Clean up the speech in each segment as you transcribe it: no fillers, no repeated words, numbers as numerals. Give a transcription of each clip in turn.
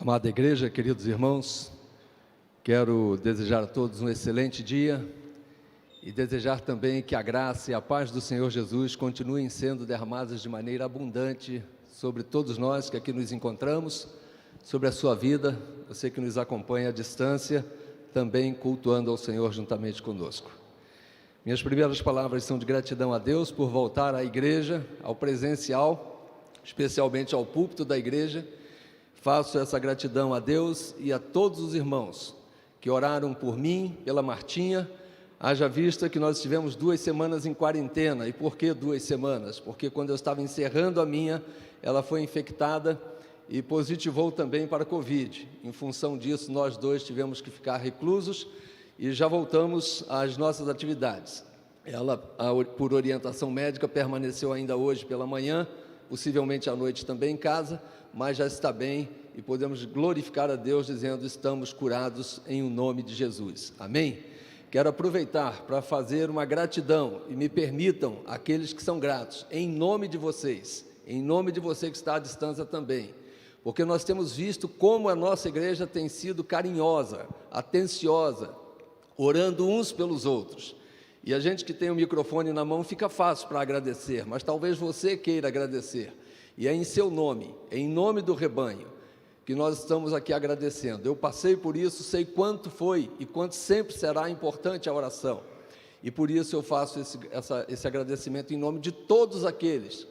Amada igreja, queridos irmãos, quero desejar a todos um excelente dia e desejar também que a graça e a paz do Senhor Jesus continuem sendo derramadas de maneira abundante sobre todos nós que aqui nos encontramos, sobre a sua vida, você que nos acompanha à distância, também cultuando ao Senhor juntamente conosco. Minhas primeiras palavras são de gratidão a Deus por voltar à igreja, ao presencial, especialmente ao púlpito da igreja. Faço essa gratidão a Deus e a todos os irmãos que oraram por mim, pela Martinha, haja vista que nós tivemos 2 semanas em quarentena. E por que 2 semanas? Porque quando eu estava encerrando a minha, ela foi infectada e positivou também para a Covid. Em função disso, nós 2 tivemos que ficar reclusos e já voltamos às nossas atividades. Ela, por orientação médica, permaneceu ainda hoje pela manhã, possivelmente à noite também em casa, mas já está bem e podemos glorificar a Deus dizendo: estamos curados em o nome de Jesus. Amém? Quero aproveitar para fazer uma gratidão e me permitam, aqueles que são gratos, em nome de vocês, em nome de você que está à distância também, porque nós temos visto como a nossa igreja tem sido carinhosa, atenciosa, orando uns pelos outros. E a gente que tem o microfone na mão fica fácil para agradecer, mas talvez você queira agradecer. E é em seu nome, em nome do rebanho, que nós estamos aqui agradecendo. Eu passei por isso, sei quanto foi e quanto sempre será importante a oração. E por isso eu faço esse agradecimento em nome de todos aqueles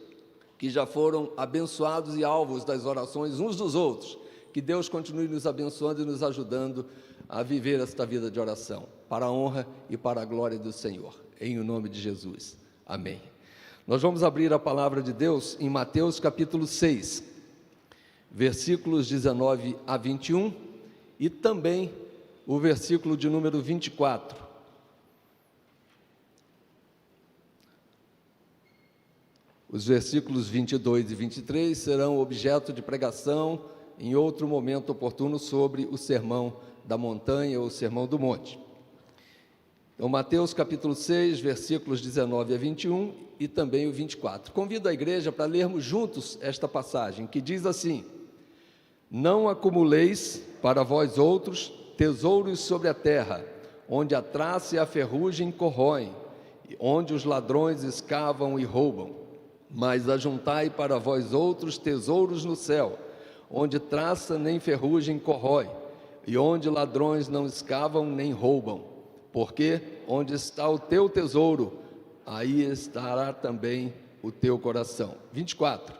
que já foram abençoados e alvos das orações uns dos outros. Que Deus continue nos abençoando e nos ajudando a viver esta vida de oração, para a honra e para a glória do Senhor. Em o nome de Jesus. Amém. Nós vamos abrir a palavra de Deus em Mateus capítulo 6, versículos 19 a 21 e também o versículo de número 24. Os versículos 22 e 23 serão objeto de pregação em outro momento oportuno sobre o sermão da montanha ou o sermão do monte. Então, Mateus capítulo 6, versículos 19 a 21 e também o 24. Convido a igreja para lermos juntos esta passagem, que diz assim: não acumuleis para vós outros tesouros sobre a terra, onde a traça e a ferrugem corroem, onde os ladrões escavam e roubam, mas ajuntai para vós outros tesouros no céu, onde traça nem ferrugem corrói, e onde ladrões não escavam nem roubam. Porque onde está o teu tesouro, aí estará também o teu coração. 24.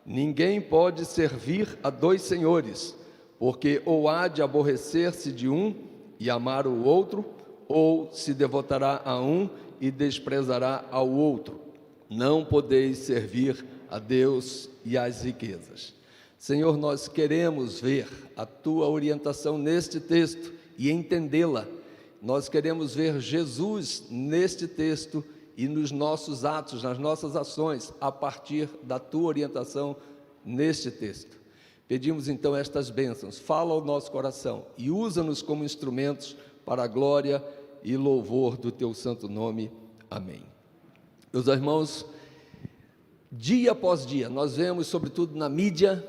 Ninguém pode servir a 2 senhores, porque ou há de aborrecer-se de um e amar o outro, ou se devotará a um e desprezará ao outro. Não podeis servir a Deus e às riquezas. Senhor, nós queremos ver a tua orientação neste texto e entendê-la. Nós queremos ver Jesus neste texto e nos nossos atos, nas nossas ações, a partir da tua orientação neste texto. Pedimos então estas bênçãos, fala ao nosso coração e usa-nos como instrumentos para a glória e louvor do teu santo nome. Amém. Meus irmãos, dia após dia, nós vemos, sobretudo na mídia,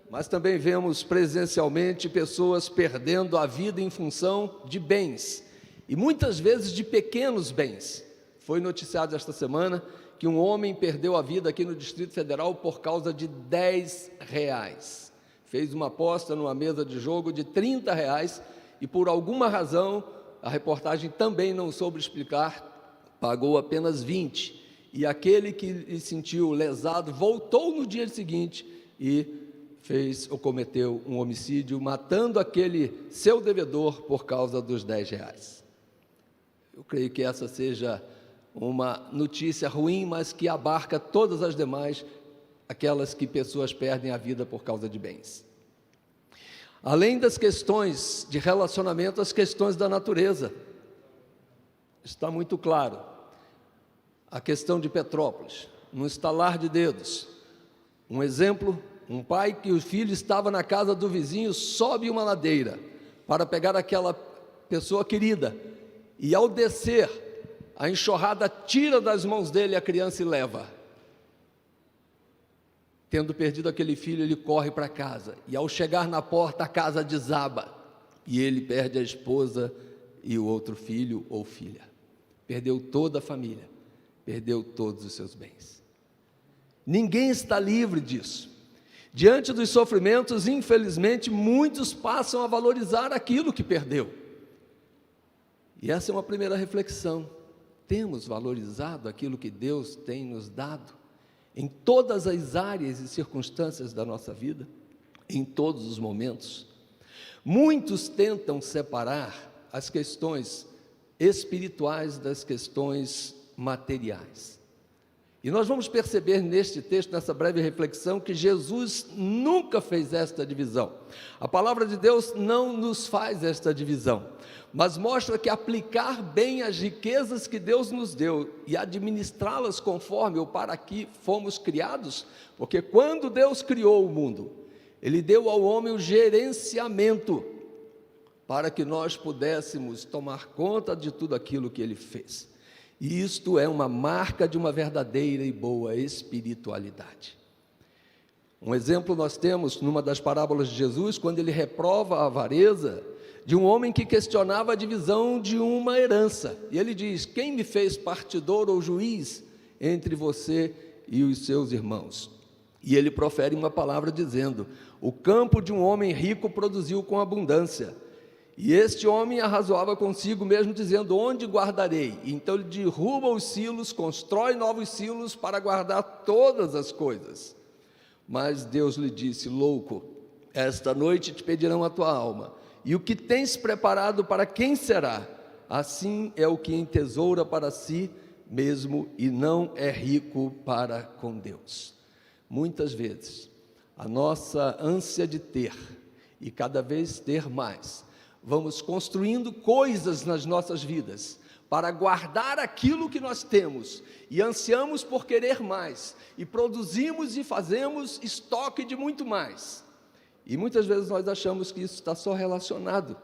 mas também vemos presencialmente pessoas perdendo a vida em função de bens, e muitas vezes de pequenos bens. Foi noticiado esta semana que um homem perdeu a vida aqui no Distrito Federal por causa de R$10. Fez uma aposta numa mesa de jogo de R$30 e por alguma razão, a reportagem também não soube explicar, pagou apenas 20. E aquele que se sentiu lesado voltou no dia seguinte e fez ou cometeu um homicídio, matando aquele seu devedor por causa dos R$10. Eu creio que essa seja uma notícia ruim, mas que abarca todas as demais, aquelas que pessoas perdem a vida por causa de bens. Além das questões de relacionamento, as questões da natureza. Está muito claro. A questão de Petrópolis, no estalar de dedos. Um exemplo, um pai que o filho estava na casa do vizinho, sobe uma ladeira para pegar aquela pessoa querida. E ao descer, a enxurrada tira das mãos dele a criança e leva. Tendo perdido aquele filho, ele corre para casa, e ao chegar na porta, a casa desaba, e ele perde a esposa e o outro filho ou filha. Perdeu toda a família, perdeu todos os seus bens. Ninguém está livre disso. Diante dos sofrimentos, infelizmente, muitos passam a valorizar aquilo que perdeu. E essa é uma primeira reflexão. Temos valorizado aquilo que Deus tem nos dado em todas as áreas e circunstâncias da nossa vida, em todos os momentos? Muitos tentam separar as questões espirituais das questões materiais. E nós vamos perceber neste texto, nessa breve reflexão, que Jesus nunca fez esta divisão. A palavra de Deus não nos faz esta divisão, mas mostra que aplicar bem as riquezas que Deus nos deu e administrá-las conforme ou para que fomos criados, porque quando Deus criou o mundo, Ele deu ao homem o gerenciamento para que nós pudéssemos tomar conta de tudo aquilo que Ele fez. E isto é uma marca de uma verdadeira e boa espiritualidade. Um exemplo nós temos numa das parábolas de Jesus, quando ele reprova a avareza de um homem que questionava a divisão de uma herança. E ele diz: quem me fez partidor ou juiz entre você e os seus irmãos? E ele profere uma palavra dizendo: o campo de um homem rico produziu com abundância. E este homem arrazoava consigo mesmo, dizendo: onde guardarei? E então ele derruba os silos, constrói novos silos para guardar todas as coisas. Mas Deus lhe disse: louco, esta noite te pedirão a tua alma, e o que tens preparado para quem será? Assim é o que entesoura para si mesmo e não é rico para com Deus. Muitas vezes a nossa ânsia de ter e cada vez ter mais, vamos construindo coisas nas nossas vidas para guardar aquilo que nós temos e ansiamos por querer mais e produzimos e fazemos estoque de muito mais. E muitas vezes nós achamos que isso está só relacionado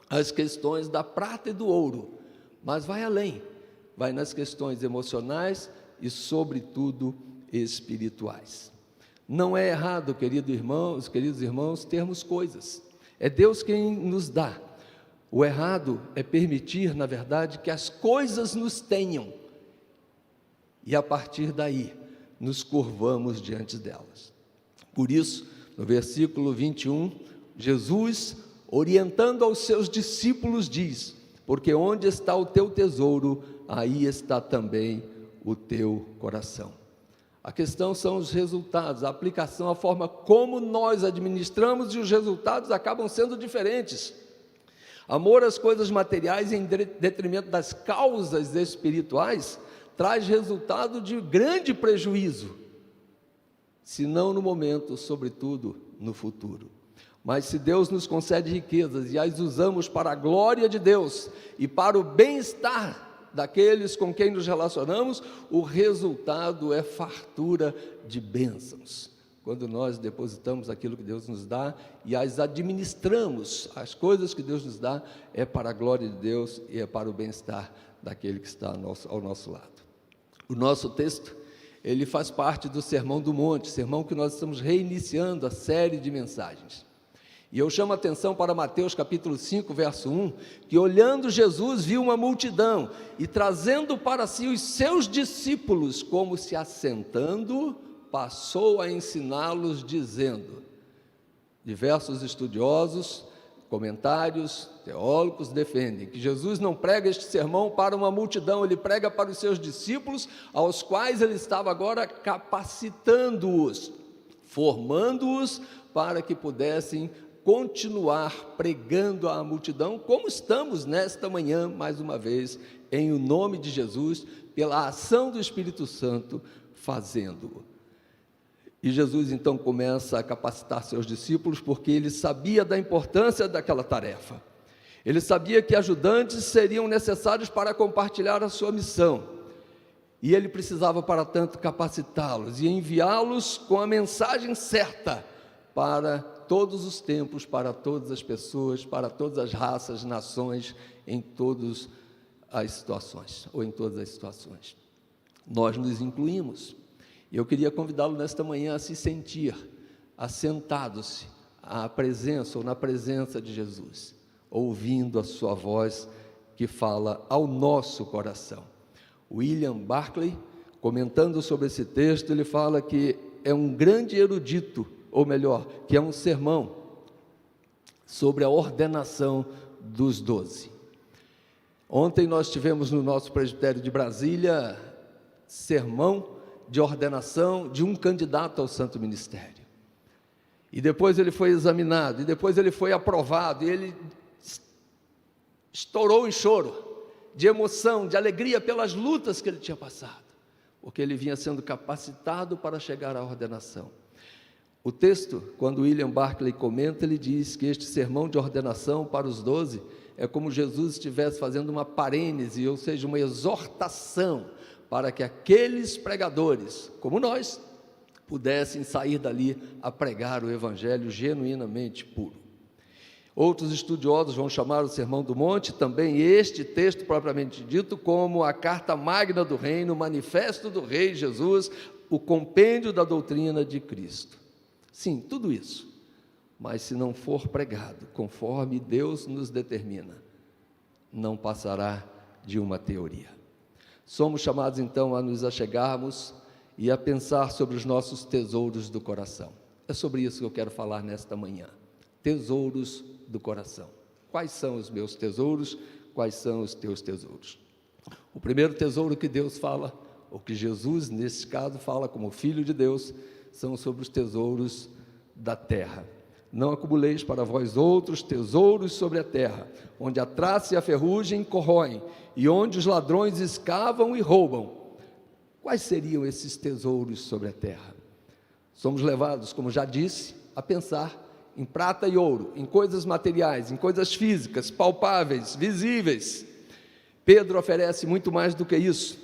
às questões da prata e do ouro, mas vai além, vai nas questões emocionais e sobretudo espirituais. Não é errado, queridos irmãos, termos coisas. É Deus quem nos dá. O errado é permitir, na verdade, que as coisas nos tenham e a partir daí nos curvamos diante delas. Por isso, no versículo 21, Jesus, orientando aos seus discípulos, diz: porque onde está o teu tesouro, aí está também o teu coração. A questão são os resultados, a aplicação, a forma como nós administramos, e os resultados acabam sendo diferentes. Amor às coisas materiais em detrimento das causas espirituais traz resultado de grande prejuízo, se não no momento, sobretudo no futuro. Mas se Deus nos concede riquezas e as usamos para a glória de Deus e para o bem-estar daqueles com quem nos relacionamos, o resultado é fartura de bênçãos. Quando nós depositamos aquilo que Deus nos dá e as administramos, as coisas que Deus nos dá, é para a glória de Deus e é para o bem-estar daquele que está ao nosso lado. O nosso texto, ele faz parte do Sermão do Monte, sermão que nós estamos reiniciando a série de mensagens. E eu chamo a atenção para Mateus capítulo 5, verso 1, que olhando Jesus viu uma multidão e trazendo para si os seus discípulos, como se assentando, passou a ensiná-los dizendo. Diversos estudiosos, comentários, teólogos defendem que Jesus não prega este sermão para uma multidão, ele prega para os seus discípulos, aos quais ele estava agora capacitando-os, formando-os para que pudessem continuar pregando à multidão, como estamos nesta manhã, mais uma vez, em o nome de Jesus, pela ação do Espírito Santo, fazendo-o. E Jesus então começa a capacitar seus discípulos, porque ele sabia da importância daquela tarefa. Ele sabia que ajudantes seriam necessários para compartilhar a sua missão. E ele precisava, para tanto, capacitá-los e enviá-los com a mensagem certa para todos os tempos, para todas as pessoas, para todas as raças, nações, em todas as situações, ou em todas as situações. Nós nos incluímos. E eu queria convidá-lo nesta manhã a se sentir assentado-se à presença ou na presença de Jesus, ouvindo a sua voz que fala ao nosso coração. William Barclay, comentando sobre esse texto, ele fala que é um grande erudito, ou melhor, que é um sermão sobre a ordenação dos 12. Ontem nós tivemos no nosso presbitério de Brasília sermão de ordenação de um candidato ao santo ministério. E depois ele foi examinado, e depois ele foi aprovado, e ele estourou em choro, de emoção, de alegria pelas lutas que ele tinha passado, porque ele vinha sendo capacitado para chegar à ordenação. O texto, quando William Barclay comenta, ele diz que este sermão de ordenação para os 12 é como Jesus estivesse fazendo uma parênese, ou seja, uma exortação, para que aqueles pregadores, como nós, pudessem sair dali a pregar o evangelho genuinamente puro. Outros estudiosos vão chamar o Sermão do Monte, também este texto propriamente dito, como a carta magna do reino, o manifesto do rei Jesus, o compêndio da doutrina de Cristo. Sim, tudo isso, mas se não for pregado conforme Deus nos determina, não passará de uma teoria. Somos chamados então a nos achegarmos e a pensar sobre os nossos tesouros do coração. É sobre isso que eu quero falar nesta manhã. Tesouros do coração. Quais são os meus tesouros? Quais são os teus tesouros? O primeiro tesouro que Deus fala, ou que Jesus, nesse caso, fala como Filho de Deus, são sobre os tesouros da terra. Não acumuleis para vós outros tesouros sobre a terra, onde a traça e a ferrugem corroem, e onde os ladrões escavam e roubam. Quais seriam esses tesouros sobre a terra? Somos levados, como já disse, a pensar em prata e ouro, em coisas materiais, em coisas físicas, palpáveis, visíveis. Pedro oferece muito mais do que isso.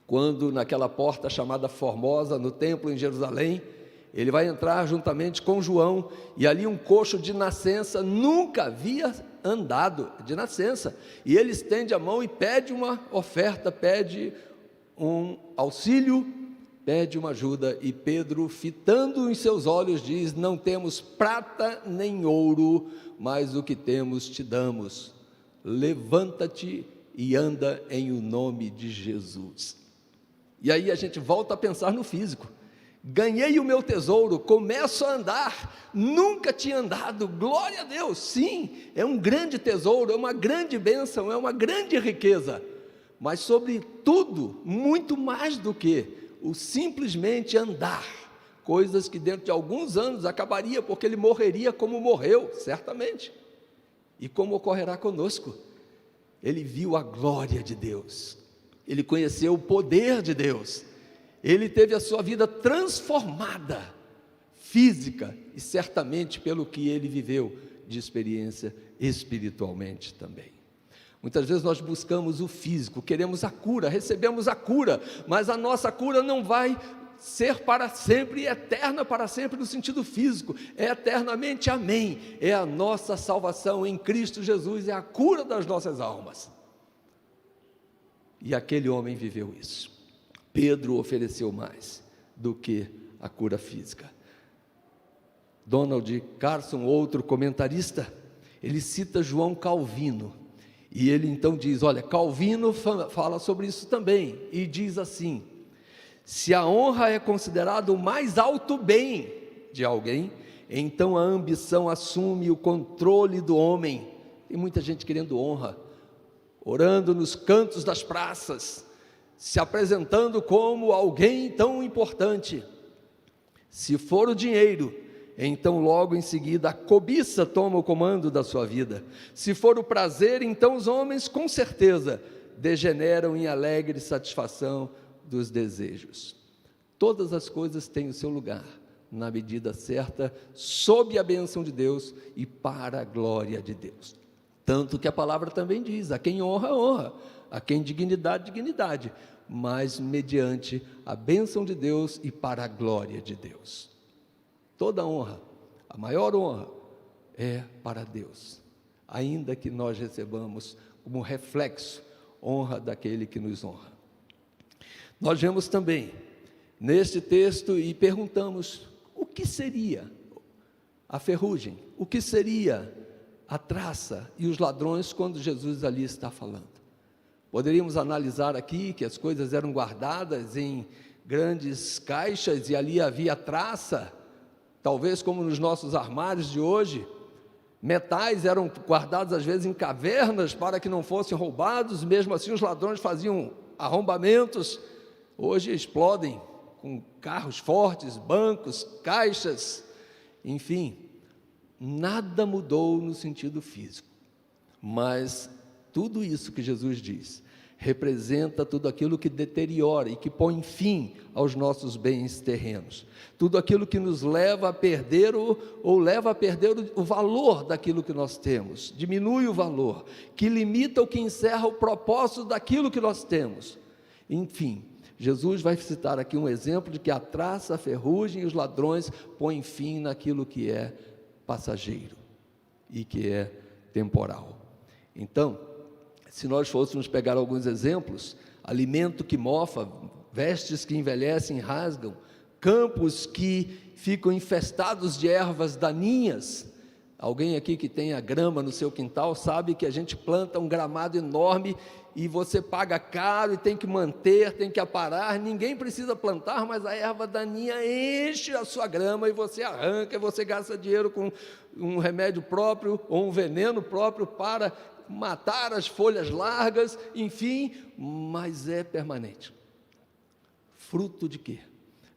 Quando naquela porta chamada Formosa, no templo em Jerusalém, ele vai entrar juntamente com João, e ali um coxo de nascença, nunca havia andado de nascença, e ele estende a mão e pede uma oferta, pede um auxílio, pede uma ajuda, e Pedro, fitando em seus olhos, diz: não temos prata nem ouro, mas o que temos te damos, levanta-te e anda em o nome de Jesus. E aí a gente volta a pensar no físico. Ganhei o meu tesouro, começo a andar, nunca tinha andado, glória a Deus, sim, é um grande tesouro, é uma grande bênção, é uma grande riqueza, mas sobretudo, muito mais do que o simplesmente andar, coisas que dentro de alguns anos acabaria, porque ele morreria como morreu, certamente, e como ocorrerá conosco. Ele viu a glória de Deus, ele conheceu o poder de Deus, ele teve a sua vida transformada, física, e certamente pelo que ele viveu de experiência espiritualmente também. Muitas vezes nós buscamos o físico, queremos a cura, recebemos a cura, mas a nossa cura não vai ser para sempre, eterna para sempre no sentido físico, é eternamente amém, é a nossa salvação em Cristo Jesus, é a cura das nossas almas. E aquele homem viveu isso. Pedro ofereceu mais do que a cura física. Donald Carson, outro comentarista, ele cita João Calvino, e ele então diz, olha, Calvino fala sobre isso também, e diz assim: se a honra é considerada o mais alto bem de alguém, então a ambição assume o controle do homem. Tem muita gente querendo honra, orando nos cantos das praças, se apresentando como alguém tão importante. Se for o dinheiro, então logo em seguida a cobiça toma o comando da sua vida. Se for o prazer, então os homens com certeza degeneram em alegre satisfação dos desejos. Todas as coisas têm o seu lugar, na medida certa, sob a bênção de Deus e para a glória de Deus. Tanto que a palavra também diz, a quem honra, honra, a quem dignidade, dignidade, mas mediante a bênção de Deus e para a glória de Deus. Toda honra, a maior honra, é para Deus, ainda que nós recebamos como reflexo honra daquele que nos honra. Nós vemos também, neste texto e perguntamos: o que seria a ferrugem? O que seria a traça e os ladrões quando Jesus ali está falando? Poderíamos analisar aqui que as coisas eram guardadas em grandes caixas e ali havia traça, talvez como nos nossos armários de hoje. Metais eram guardados às vezes em cavernas para que não fossem roubados, mesmo assim os ladrões faziam arrombamentos. Hoje explodem com carros fortes, bancos, caixas, enfim, nada mudou no sentido físico, mas tudo isso que Jesus diz representa tudo aquilo que deteriora e que põe fim aos nossos bens terrenos, tudo aquilo que nos leva a perder ou leva a perder o valor daquilo que nós temos, diminui o valor, que limita ou que encerra o propósito daquilo que nós temos. Enfim, Jesus vai citar aqui um exemplo de que a traça, a ferrugem e os ladrões põem fim naquilo que é passageiro e que é temporal. Então, se nós fôssemos pegar alguns exemplos: alimento que mofa, vestes que envelhecem e rasgam, campos que ficam infestados de ervas daninhas. Alguém aqui que tenha grama no seu quintal sabe que a gente planta um gramado enorme e você paga caro e tem que manter, tem que aparar. Ninguém precisa plantar, mas a erva daninha enche a sua grama e você arranca, e você gasta dinheiro com um remédio próprio ou um veneno próprio para matar as folhas largas, enfim, mas é permanente. Fruto de quê?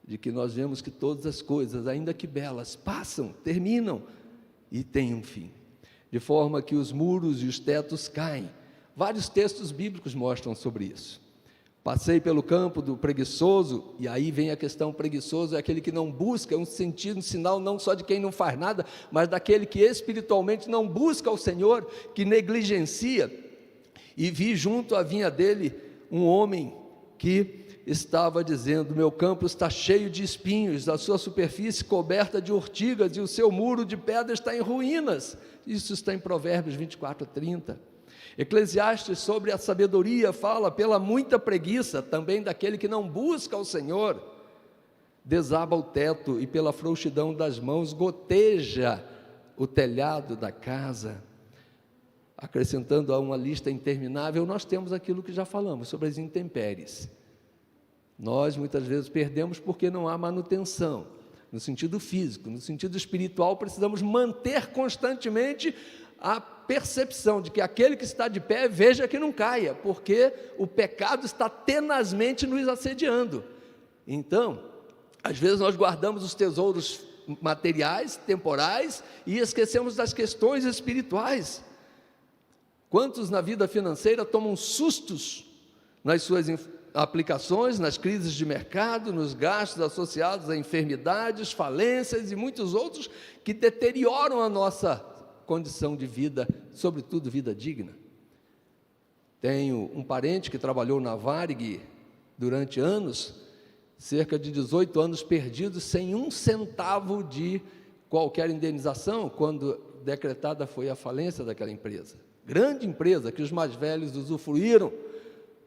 De que nós vemos que todas as coisas, ainda que belas, passam, terminam e têm um fim, de forma que os muros e os tetos caem. Vários textos bíblicos mostram sobre isso. Passei pelo campo do preguiçoso, e aí vem a questão: preguiçoso é aquele que não busca, um sentido, um sinal não só de quem não faz nada, mas daquele que espiritualmente não busca o Senhor, que negligencia. E vi junto à vinha dele um homem que estava dizendo: meu campo está cheio de espinhos, a sua superfície coberta de urtigas, e o seu muro de pedra está em ruínas. Isso está em Provérbios 24:30. Eclesiastes, sobre a sabedoria, fala: pela muita preguiça, também daquele que não busca o Senhor, desaba o teto, e pela frouxidão das mãos goteja o telhado da casa. Acrescentando a uma lista interminável, nós temos aquilo que já falamos sobre as intempéries. Nós muitas vezes perdemos porque não há manutenção, no sentido físico. No sentido espiritual, precisamos manter constantemente a percepção de que aquele que está de pé veja que não caia, porque o pecado está tenazmente nos assediando. Então, às vezes nós guardamos os tesouros materiais, temporais, e esquecemos das questões espirituais. Quantos na vida financeira tomam sustos nas suas aplicações, nas crises de mercado, nos gastos associados a enfermidades, falências e muitos outros que deterioram a nossa condição de vida, sobretudo vida digna. Tenho um parente que trabalhou na Varig durante anos, cerca de 18 anos perdidos, sem um centavo de qualquer indenização, quando decretada foi a falência daquela empresa. Grande empresa, que os mais velhos usufruíram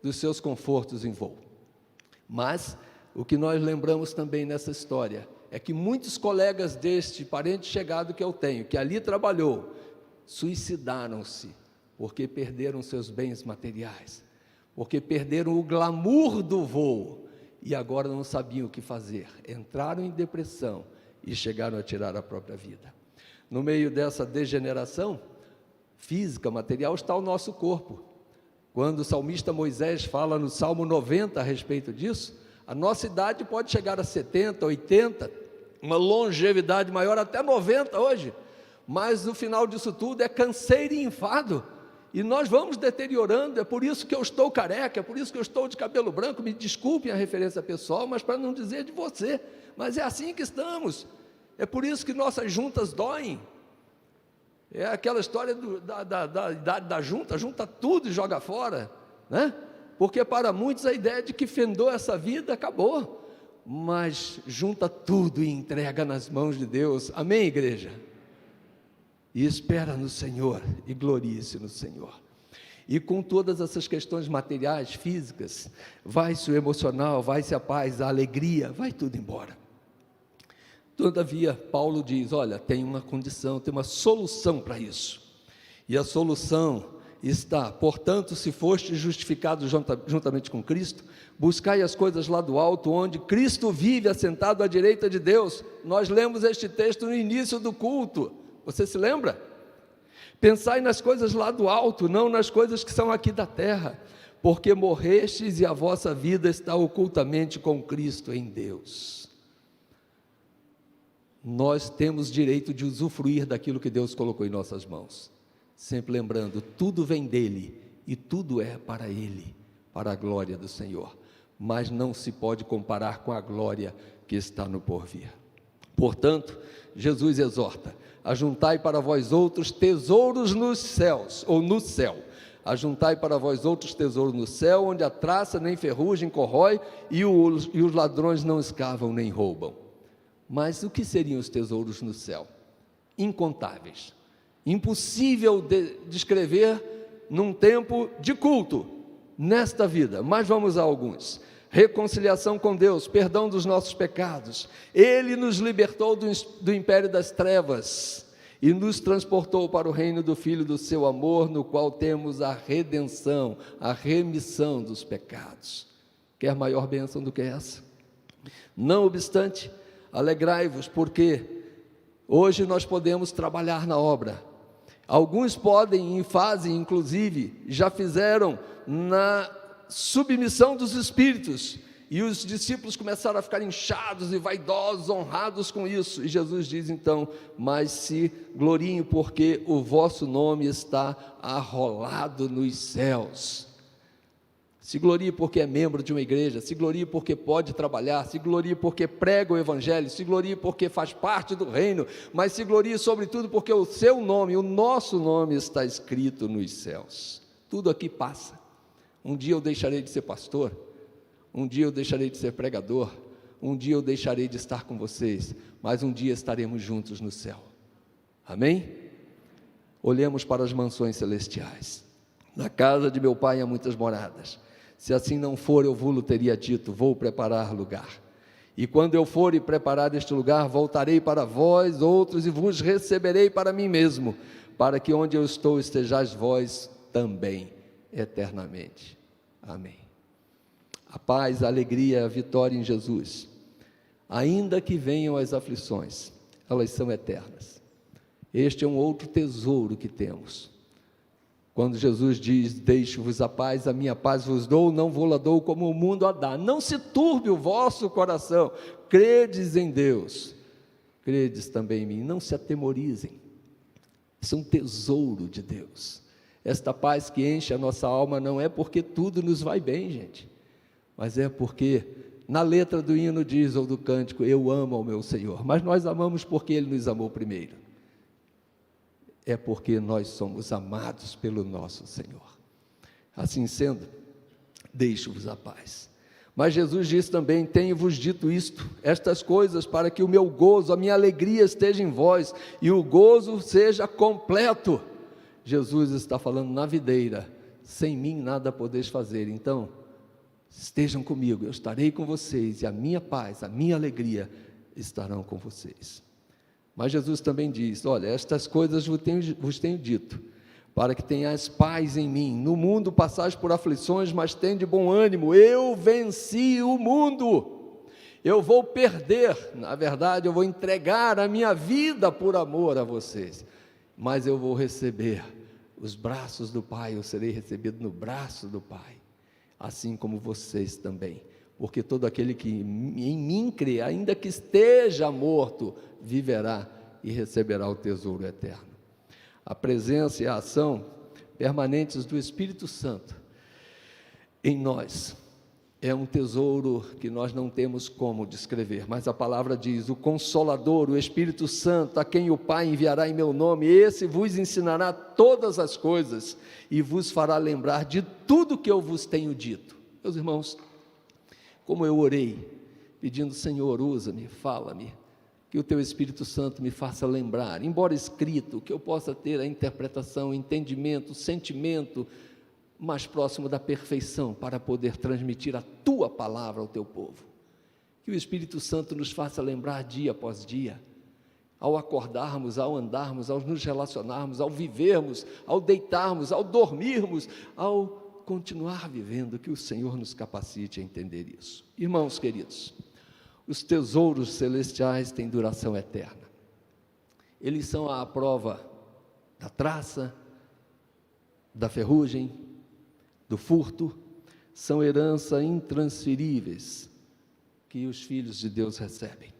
dos seus confortos em voo. Mas o que nós lembramos também nessa história é que muitos colegas deste parente chegado que eu tenho, que ali trabalhou, suicidaram-se porque perderam seus bens materiais, porque perderam o glamour do voo e agora não sabiam o que fazer, entraram em depressão e chegaram a tirar a própria vida. No meio dessa degeneração física, material, está o nosso corpo. Quando o salmista Moisés fala no Salmo 90 a respeito disso, a nossa idade pode chegar a 70, 80, uma longevidade maior, até 90 hoje, mas no final disso tudo é canseiro e enfado, e nós vamos deteriorando. É por isso que eu estou careca, é por isso que eu estou de cabelo branco. Me desculpem a referência pessoal, mas para não dizer de você, mas é assim que estamos. É por isso que nossas juntas doem. É aquela história da idade da junta, junta tudo e joga fora, né? Porque para muitos a ideia de que findou essa vida acabou, mas junta tudo e entrega nas mãos de Deus. Amém, igreja? E espera no Senhor e glorie-se no Senhor. E com todas essas questões materiais, físicas, vai-se o emocional, vai-se a paz, a alegria, vai tudo embora. Todavia, Paulo diz, olha, tem uma condição, tem uma solução para isso. E a solução está, portanto, se foste justificado juntamente com Cristo, buscai as coisas lá do alto, onde Cristo vive assentado à direita de Deus. Nós lemos este texto no início do culto, você se lembra? Pensai nas coisas lá do alto, não nas coisas que são aqui da terra, porque morrestes e a vossa vida está ocultamente com Cristo em Deus. Nós temos direito de usufruir daquilo que Deus colocou em nossas mãos. Sempre lembrando, tudo vem dele e tudo é para ele, para a glória do Senhor. Mas não se pode comparar com a glória que está no porvir. Portanto, Jesus exorta, ajuntai para vós outros tesouros nos céus, ou no céu. Ajuntai para vós outros tesouros no céu, onde a traça nem ferrugem corrói e os ladrões não escavam nem roubam. Mas o que seriam os tesouros no céu? Incontáveis. Impossível de descrever num tempo de culto, nesta vida, mas vamos a alguns. Reconciliação com Deus, perdão dos nossos pecados. Ele nos libertou do império das trevas e nos transportou para o reino do Filho do seu amor, no qual temos a redenção, a remissão dos pecados. Quer maior bênção do que essa? Não obstante, alegrai-vos, porque hoje nós podemos trabalhar na obra. Alguns podem e fazem, inclusive, já fizeram na submissão dos espíritos, e os discípulos começaram a ficar inchados e vaidosos, honrados com isso, e Jesus diz então, mas se gloriem, porque o vosso nome está arrolado nos céus. Se glorie porque é membro de uma igreja, se glorie porque pode trabalhar, se glorie porque prega o evangelho, se glorie porque faz parte do reino, mas se glorie sobretudo porque o seu nome, o nosso nome está escrito nos céus. Tudo aqui passa. Um dia eu deixarei de ser pastor, um dia eu deixarei de ser pregador, um dia eu deixarei de estar com vocês, mas um dia estaremos juntos no céu. Amém? Olhemos para as mansões celestiais. Na casa de meu pai há muitas moradas. Se assim não for, eu vou-lo teria dito, vou preparar lugar. E quando eu for e preparar este lugar, voltarei para vós outros e vos receberei para mim mesmo, para que onde eu estou estejais vós também, eternamente. Amém. A paz, a alegria, a vitória em Jesus, ainda que venham as aflições, elas são eternas. Este é um outro tesouro que temos. Quando Jesus diz, deixo-vos a minha paz vos dou, não vou-la dou como o mundo a dá. Não se turbe o vosso coração, credes em Deus, credes também em mim, não se atemorizem. Isso é um tesouro de Deus. Esta paz que enche a nossa alma não é porque tudo nos vai bem, gente, mas é porque na letra do hino diz, ou do cântico, eu amo ao meu Senhor, mas nós amamos porque Ele nos amou primeiro. É porque nós somos amados pelo nosso Senhor. Assim sendo, deixo-vos a paz. Mas Jesus disse também, tenho-vos dito isto, estas coisas, para que o meu gozo, a minha alegria esteja em vós, e o gozo seja completo. Jesus está falando na videira, sem mim nada podeis fazer, então, estejam comigo, eu estarei com vocês, e a minha paz, a minha alegria estarão com vocês. Mas Jesus também diz, olha, estas coisas vos tenho dito, para que tenhais paz em mim. No mundo passais por aflições, mas tende bom ânimo, eu venci o mundo. Eu vou perder, na verdade, eu vou entregar a minha vida por amor a vocês, mas eu vou receber os braços do Pai, eu serei recebido no braço do Pai, assim como vocês também. Porque todo aquele que em mim crê, ainda que esteja morto, viverá e receberá o tesouro eterno. A presença e a ação permanentes do Espírito Santo em nós é um tesouro que nós não temos como descrever, mas a palavra diz, o Consolador, o Espírito Santo, a quem o Pai enviará em meu nome, esse vos ensinará todas as coisas e vos fará lembrar de tudo que eu vos tenho dito. Meus irmãos, como eu orei, pedindo, Senhor, usa-me, fala-me, que o Teu Espírito Santo me faça lembrar, embora escrito, que eu possa ter a interpretação, o entendimento, o sentimento, mais próximo da perfeição para poder transmitir a tua palavra ao teu povo. Que o Espírito Santo nos faça lembrar dia após dia, ao acordarmos, ao andarmos, ao nos relacionarmos, ao vivermos, ao deitarmos, ao dormirmos, ao continuar vivendo, que o Senhor nos capacite a entender isso. Irmãos queridos, os tesouros celestiais têm duração eterna. Eles são à prova da traça, da ferrugem, do furto, são herança intransferíveis que os filhos de Deus recebem.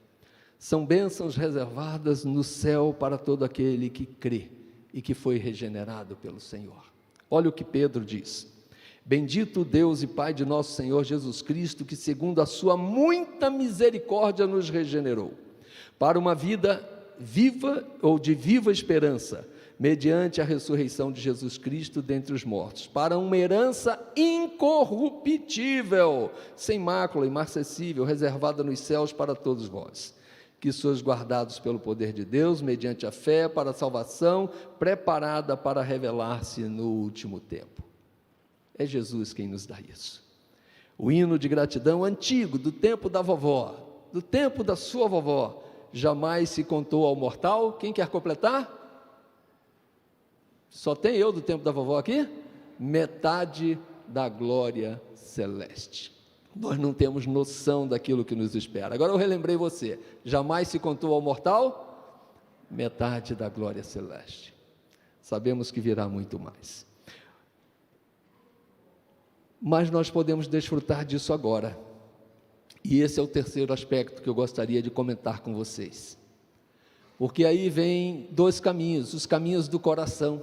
São bênçãos reservadas no céu para todo aquele que crê e que foi regenerado pelo Senhor. Olha o que Pedro diz: bendito Deus e Pai de nosso Senhor Jesus Cristo, que segundo a sua muita misericórdia nos regenerou, para uma vida viva ou de viva esperança, mediante a ressurreição de Jesus Cristo dentre os mortos, para uma herança incorruptível, sem mácula, imarcessível, reservada nos céus para todos vós, que sois guardados pelo poder de Deus, mediante a fé, para a salvação, preparada para revelar-se no último tempo. É Jesus quem nos dá isso. O hino de gratidão antigo, do tempo da vovó, do tempo da sua vovó, jamais se contou ao mortal. Quem quer completar? Só tem eu do tempo da vovó aqui? Metade da glória celeste. Nós não temos noção daquilo que nos espera. Agora eu relembrei você, jamais se contou ao mortal? Metade da glória celeste. Sabemos que virá muito mais. Mas nós podemos desfrutar disso agora. E esse é o terceiro aspecto que eu gostaria de comentar com vocês. Porque aí vem dois caminhos, os caminhos do coração.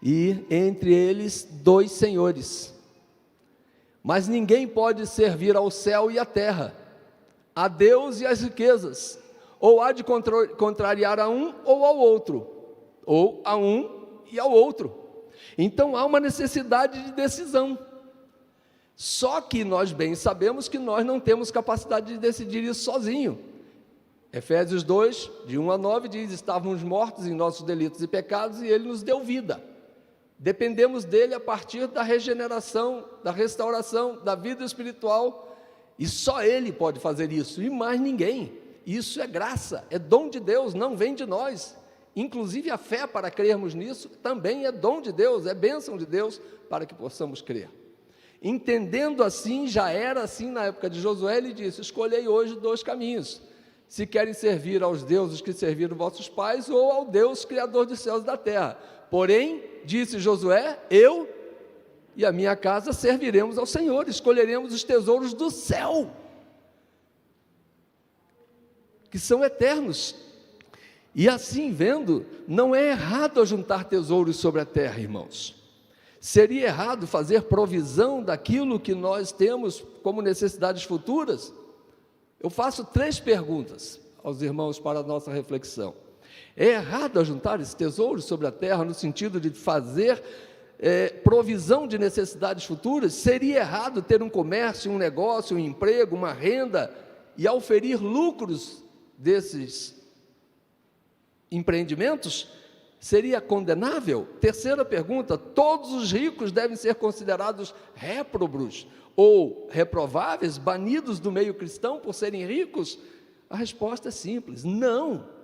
E entre eles, dois senhores. Mas ninguém pode servir ao céu e à terra, a Deus e às riquezas, ou há de contrariar a um ou ao outro, ou a um e ao outro. Então há uma necessidade de decisão. Só que nós bem sabemos que nós não temos capacidade de decidir isso sozinho. Efésios 2, de 1 a 9, diz: estávamos mortos em nossos delitos e pecados, e Ele nos deu vida. Dependemos dele a partir da regeneração, da restauração, da vida espiritual, e só Ele pode fazer isso, e mais ninguém. Isso é graça, é dom de Deus, não vem de nós. Inclusive a fé para crermos nisso também é dom de Deus, é bênção de Deus para que possamos crer. Entendendo assim, já era assim na época de Josué, ele disse: escolhei hoje dois caminhos, se querem servir aos deuses que serviram vossos pais, ou ao Deus criador dos céus e da terra. Porém, disse Josué, eu e a minha casa serviremos ao Senhor, escolheremos os tesouros do céu, que são eternos. E assim vendo, não é errado ajuntar tesouros sobre a terra, irmãos. Seria errado fazer provisão daquilo que nós temos como necessidades futuras? Eu faço 3 perguntas aos irmãos para a nossa reflexão. É errado ajuntar esses tesouros sobre a terra no sentido de fazer provisão de necessidades futuras? Seria errado ter um comércio, um negócio, um emprego, uma renda e auferir lucros desses empreendimentos? Seria condenável? Terceira pergunta: todos os ricos devem ser considerados réprobos ou reprováveis, banidos do meio cristão por serem ricos? A resposta é simples: não.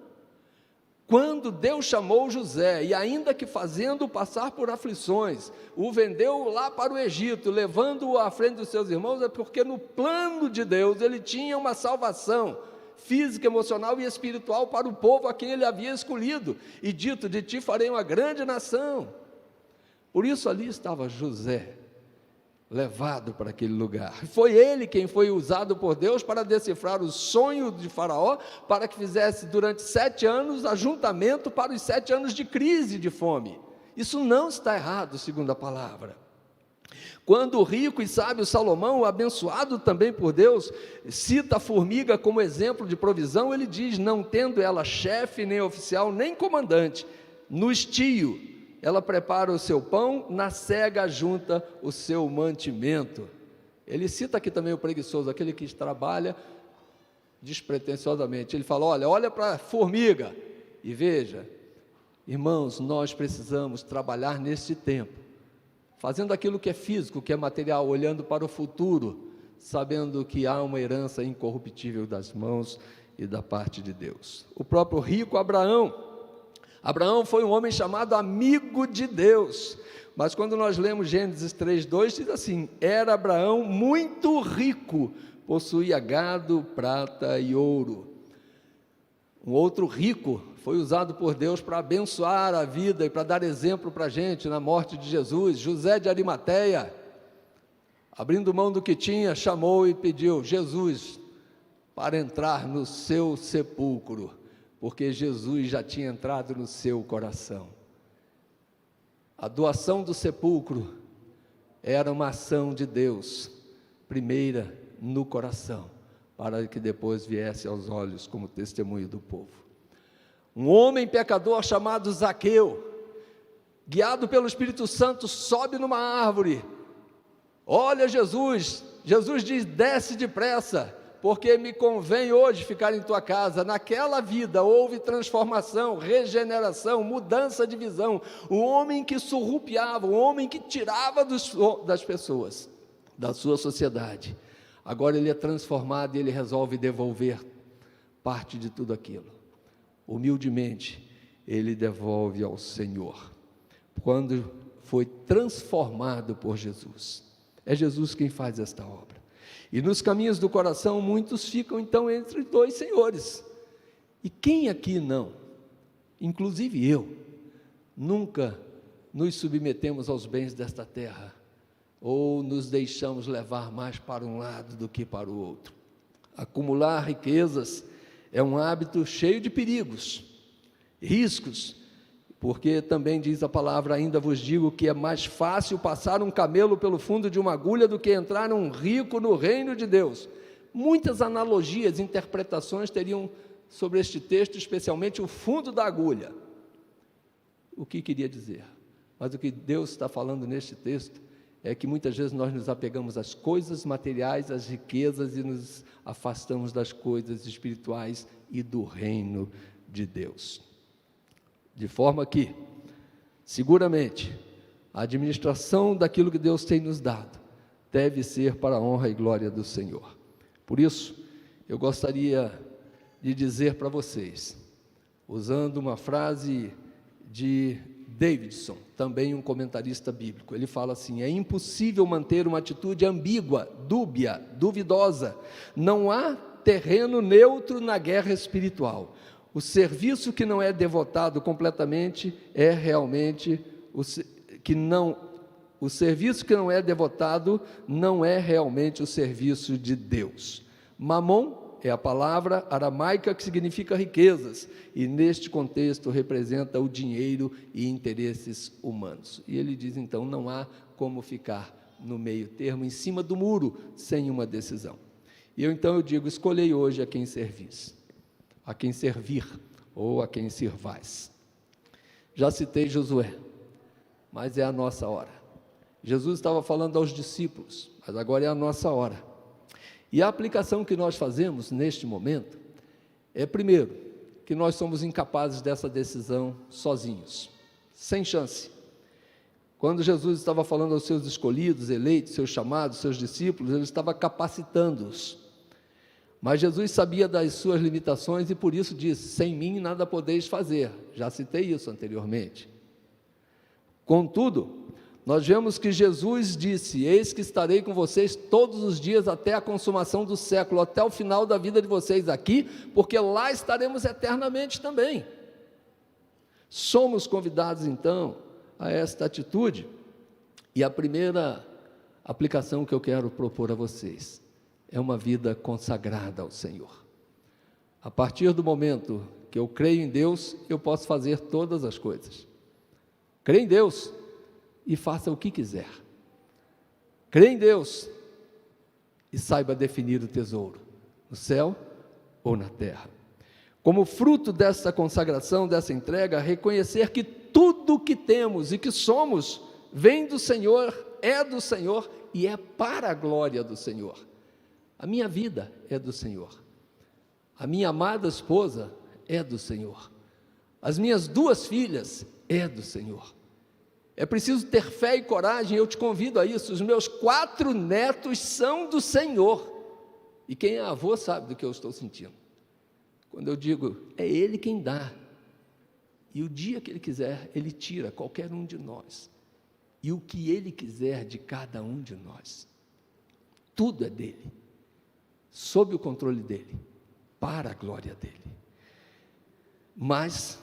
Quando Deus chamou José, e ainda que fazendo-o passar por aflições, o vendeu lá para o Egito, levando-o à frente dos seus irmãos, é porque no plano de Deus ele tinha uma salvação física, emocional e espiritual para o povo a quem ele havia escolhido, e dito: de ti farei uma grande nação. Por isso ali estava José, levado para aquele lugar. Foi ele quem foi usado por Deus para decifrar o sonho de Faraó, para que fizesse durante 7 anos ajuntamento para os 7 anos de crise de fome. Isso não está errado, segundo a palavra. Quando o rico e sábio Salomão, abençoado também por Deus, cita a formiga como exemplo de provisão, ele diz: não tendo ela chefe, nem oficial, nem comandante, no estio ela prepara o seu pão, na cega junta o seu mantimento. Ele cita aqui também o preguiçoso, aquele que trabalha despretensiosamente. Ele fala: olha para a formiga e veja. Irmãos, nós precisamos trabalhar neste tempo, fazendo aquilo que é físico, que é material, olhando para o futuro, sabendo que há uma herança incorruptível das mãos e da parte de Deus. O próprio rico Abraão foi um homem chamado amigo de Deus, mas quando nós lemos Gênesis 3:2, diz assim: era Abraão muito rico, possuía gado, prata e ouro. Um outro rico foi usado por Deus para abençoar a vida e para dar exemplo para a gente na morte de Jesus. José de Arimateia, abrindo mão do que tinha, chamou e pediu Jesus para entrar no seu sepulcro, porque Jesus já tinha entrado no seu coração. A doação do sepulcro era uma ação de Deus, primeira no coração, para que depois viesse aos olhos como testemunho do povo. Um homem pecador chamado Zaqueu, guiado pelo Espírito Santo, sobe numa árvore, olha Jesus diz: desce depressa, porque me convém hoje ficar em tua casa. Naquela vida houve transformação, regeneração, mudança de visão. O homem que surrupiava, o homem que tirava das pessoas, da sua sociedade, agora ele é transformado e ele resolve devolver parte de tudo aquilo. Humildemente, ele devolve ao Senhor, quando foi transformado por Jesus. É Jesus quem faz esta obra. E nos caminhos do coração, muitos ficam então entre dois senhores. E quem aqui não, inclusive eu, nunca nos submetemos aos bens desta terra, ou nos deixamos levar mais para um lado do que para o outro? Acumular riquezas é um hábito cheio de perigos, riscos, porque também diz a palavra: ainda vos digo que é mais fácil passar um camelo pelo fundo de uma agulha do que entrar um rico no reino de Deus. Muitas analogias, interpretações teriam sobre este texto, especialmente o fundo da agulha. O que queria dizer? Mas o que Deus está falando neste texto é que muitas vezes nós nos apegamos às coisas materiais, às riquezas, e nos afastamos das coisas espirituais e do reino de Deus. De forma que, seguramente, a administração daquilo que Deus tem nos dado deve ser para a honra e glória do Senhor. Por isso, eu gostaria de dizer para vocês, usando uma frase de Davidson, também um comentarista bíblico, ele fala assim: é impossível manter uma atitude ambígua, dúbia, duvidosa. Não há terreno neutro na guerra espiritual. O serviço que não é devotado completamente é realmente o serviço que não é devotado não é realmente o serviço de Deus. Mamon é a palavra aramaica que significa riquezas, e neste contexto representa o dinheiro e interesses humanos. E ele diz então: não há como ficar no meio termo, em cima do muro, sem uma decisão. E então eu digo: escolhei hoje a quem servis, a quem servir, ou a quem sirvais. Já citei Josué, mas é a nossa hora. Jesus estava falando aos discípulos, mas agora é a nossa hora. E a aplicação que nós fazemos neste momento é, primeiro, que nós somos incapazes dessa decisão sozinhos, sem chance. Quando Jesus estava falando aos seus escolhidos, eleitos, seus chamados, seus discípulos, ele estava capacitando-os. Mas Jesus sabia das suas limitações e por isso disse: sem mim nada podeis fazer. Já citei isso anteriormente. Contudo, nós vemos que Jesus disse: eis que estarei com vocês todos os dias até a consumação do século, até o final da vida de vocês aqui, porque lá estaremos eternamente também. Somos convidados então a esta atitude, e a primeira aplicação que eu quero propor a vocês é uma vida consagrada ao Senhor. A partir do momento que eu creio em Deus, eu posso fazer todas as coisas. Creia em Deus e faça o que quiser. Creia em Deus e saiba definir o tesouro, no céu ou na terra. Como fruto dessa consagração, dessa entrega, reconhecer que tudo o que temos e que somos vem do Senhor, é do Senhor e é para a glória do Senhor. A minha vida é do Senhor. A minha amada esposa é do Senhor. As minhas 2 filhas é do Senhor. É preciso ter fé e coragem, eu te convido a isso. Os meus 4 netos são do Senhor. E quem é avô sabe do que eu estou sentindo. Quando eu digo, é Ele quem dá. E o dia que Ele quiser, Ele tira qualquer um de nós. E o que Ele quiser de cada um de nós. Tudo é dEle. Sob o controle dEle. Para a glória dEle. Mas,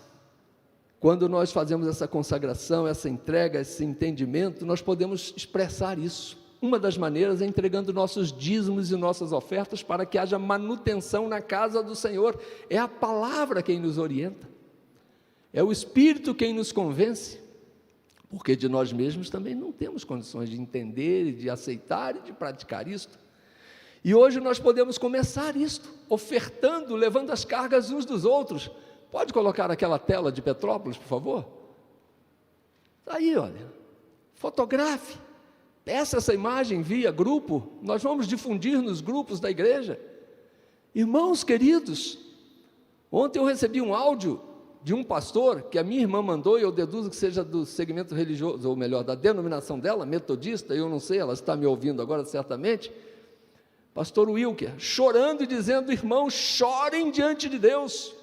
quando nós fazemos essa consagração, essa entrega, esse entendimento, nós podemos expressar isso. Uma das maneiras é entregando nossos dízimos e nossas ofertas para que haja manutenção na casa do Senhor. É a palavra quem nos orienta. É o Espírito quem nos convence. Porque de nós mesmos também não temos condições de entender, de aceitar e de praticar isto. E hoje nós podemos começar isto, ofertando, levando as cargas uns dos outros. Pode colocar aquela tela de Petrópolis, por favor? Está aí, olha. Fotografe. Peça essa imagem via grupo. Nós vamos difundir nos grupos da igreja. Irmãos queridos, ontem eu recebi um áudio de um pastor que a minha irmã mandou, e eu deduzo que seja do segmento religioso, ou melhor, da denominação dela, metodista, eu não sei, ela está me ouvindo agora certamente, pastor Wilker, chorando e dizendo, irmãos, chorem diante de Deus,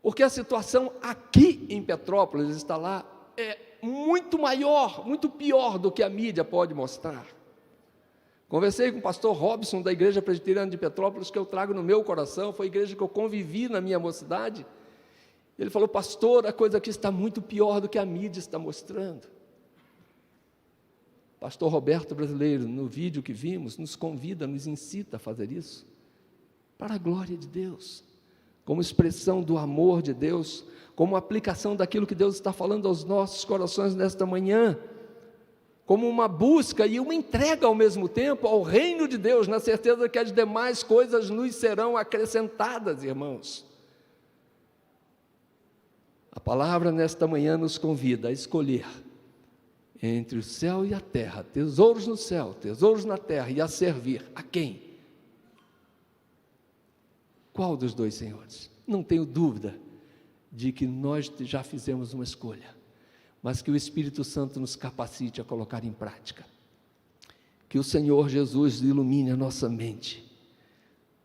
porque a situação aqui em Petrópolis está lá, é muito maior, muito pior do que a mídia pode mostrar. Conversei com o pastor Robson, da Igreja Presbiteriana de Petrópolis, que eu trago no meu coração, foi a igreja que eu convivi na minha mocidade. Ele falou, pastor, a coisa aqui está muito pior do que a mídia está mostrando. Pastor Roberto Brasileiro, no vídeo que vimos, nos convida, nos incita a fazer isso, para a glória de Deus, como expressão do amor de Deus, como aplicação daquilo que Deus está falando aos nossos corações nesta manhã, como uma busca e uma entrega ao mesmo tempo ao reino de Deus, na certeza que as demais coisas nos serão acrescentadas, irmãos. A palavra nesta manhã nos convida a escolher entre o céu e a terra, tesouros no céu, tesouros na terra, e a servir a quem? Qual dos dois senhores? Não tenho dúvida de que nós já fizemos uma escolha, mas que o Espírito Santo nos capacite a colocar em prática. Que o Senhor Jesus ilumine a nossa mente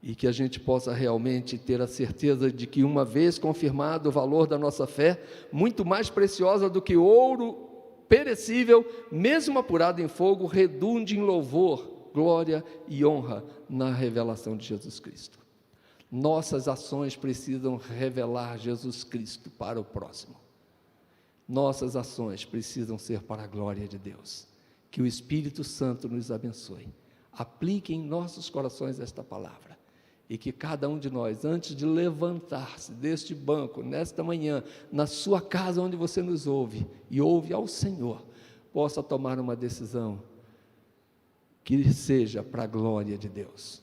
e que a gente possa realmente ter a certeza de que, uma vez confirmado o valor da nossa fé, muito mais preciosa do que ouro perecível, mesmo apurado em fogo, redunde em louvor, glória e honra na revelação de Jesus Cristo. Nossas ações precisam revelar Jesus Cristo para o próximo. Nossas ações precisam ser para a glória de Deus. Que o Espírito Santo nos abençoe. Aplique em nossos corações esta palavra. E que cada um de nós, antes de levantar-se deste banco, nesta manhã, na sua casa onde você nos ouve, e ouve ao Senhor, possa tomar uma decisão que seja para a glória de Deus.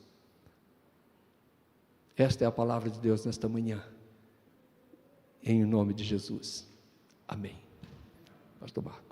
Esta é a palavra de Deus nesta manhã, em nome de Jesus. Amém. Pastor Marcos.